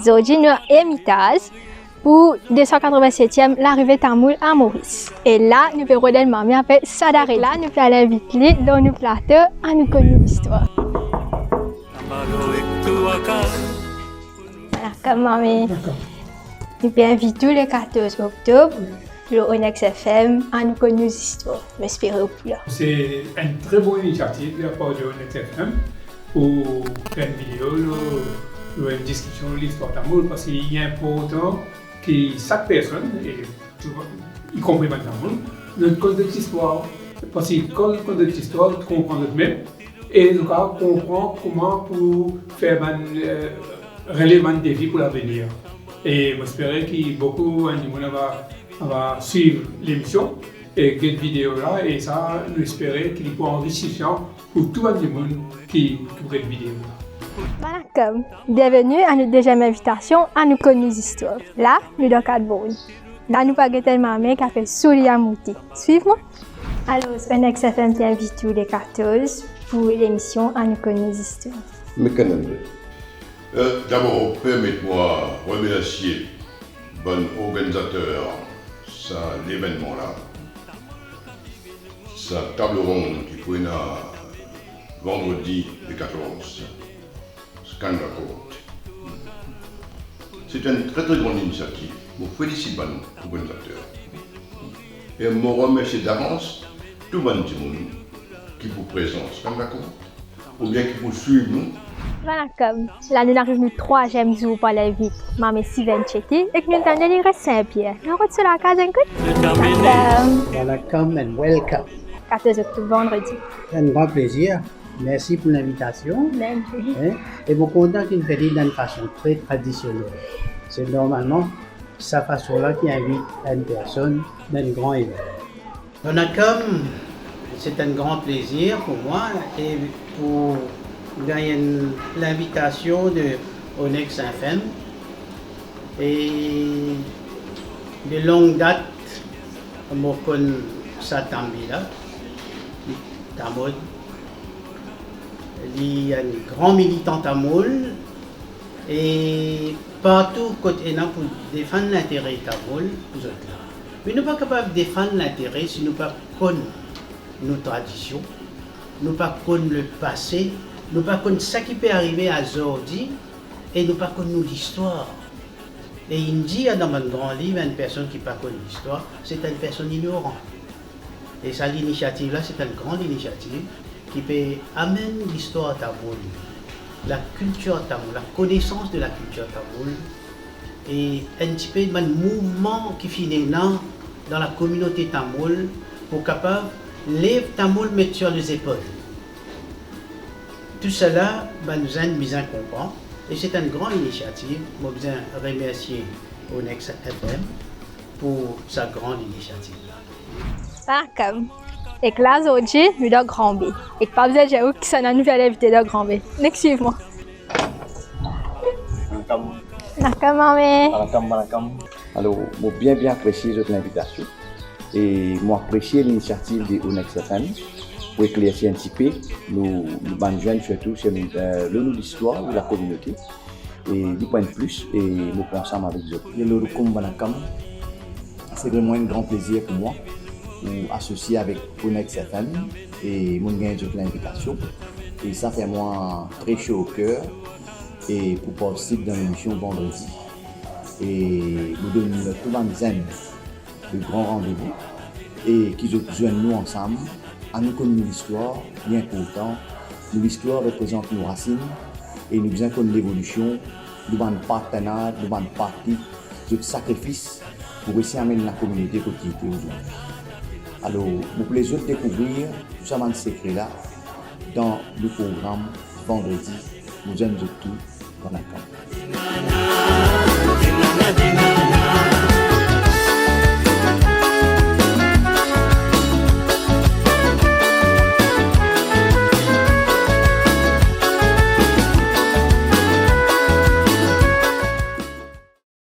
Aujourd'hui, nous avons un imitage pour 287e l'arrivée tamoul à Maurice. Et là, nous verrons le mamie avec Sadarella, nous allons l'inviter dans nos plateaux à nous connaître l'histoire. Voilà, comme mamie, nous invitons le 14 octobre, le Onyx FM à nous connaître l'histoire. J'espère au plus. C'est une très bonne initiative de la part de Onyx FM pour faire une vidéo, une discussion de l'histoire tamoul, parce qu'il est important que chaque personne, y compris ma tamoul, nous connaisse l'histoire. Parce que quand on connaît l'histoire, on comprend nous-mêmes et nous comprend comment pour faire relever des défis pour l'avenir. Et j'espère que beaucoup de monde va suivre l'émission et cette vidéo-là, et ça, nous espérons qu'il pourra enrichissant pour tout le monde qui trouve cette vidéo-là. Voilà, bienvenue à notre deuxième invitation à nous connaître l'histoire. Là, nous sommes dans 4 bonnes. Là, nous avons tellement de qui a fait Soulia Mouti. Suivez-moi. Alors, Onyx FM t'invite tous les 14 pour l'émission à nous connaître l'histoire. D'abord, permettez-moi de remercier le bon organisateur de l'événement-là. Sa table ronde qui prend vendredi le 14. C'est une très très grande initiative. Je félicite l'organisateur. Et je remercie d'avance tout le monde qui vous présente ou bien qui vous suit nous. Voilà, là nous arrivons au 3e jour pour la vie. Maman Steven Chetty et nous allons aller à Saint-Pierre. Nous sommes sur la case d'un coup. Welcome and welcome. 14 octobre, vendredi. C'est un grand plaisir. Merci pour l'invitation. Merci. Et bon, content qu'il fait d'une façon très traditionnelle. C'est normalement sa façon-là qui invite une personne d'un grand événement. Bonacom, c'est un grand plaisir pour moi et pour gagner l'invitation de Onyx FM. Et de longue date, je connais Satambila, Tamoul. Il y a un grand militant tamoul et partout côté pour défendre l'intérêt tamoul, vous êtes là. Mais nous ne sommes pas capables de défendre l'intérêt si nous ne connaissons pas nos traditions, nous ne connaissons pas le passé, nous ne connaissons pas ce qui peut arriver à aujourd'hui et nous ne connaissons pas l'histoire. Et il dit dans un grand livre, une personne qui ne connaît pas l'histoire, c'est une personne ignorante. Et ça, l'initiative là, c'est une grande initiative qui peut amener l'histoire tamoul, la culture tamoul, la connaissance de la culture tamoul et un petit peu de mouvement qui finit dans la communauté tamoul pour capable les tamoul mettre sur les épaules. Tout cela nous a mis en comprendre et c'est une grande initiative. Je veux remercier Onyx FM pour sa grande initiative. Et que là, aujourd'hui, nous sommes Grand B. Et que pas besoin de dire qui sont la nouvelle invitée de Grand B. Suivez-moi. Malakam. Alors, j'ai bien apprécié l'invitation. Et j'ai apprécié l'initiative de Onyx FM pour éclaircir un petit peu. Nous jeunes surtout sur l'histoire de la communauté. Et du point de plus, et nous pensons avec eux. C'est vraiment un grand plaisir pour moi. Ou associé avec Onyx FM et mon gain de l'invitation. Et ça fait moi très chaud au cœur et pour participer dans l'émission vendredi. Et nous donnons tout le grand rendez-vous et qui joignent nous ensemble à nous connaître l'histoire, bien qu'autant l'histoire représente nos racines et nous bien connaître l'évolution, nous avons partenariat, nous avons parti de sacrifice pour essayer d'amener la communauté quotidienne aujourd'hui. Alors, vous plaisir de découvrir tout ça dans ce secret-là dans le programme vendredi. Nous aimons tout dans la camp.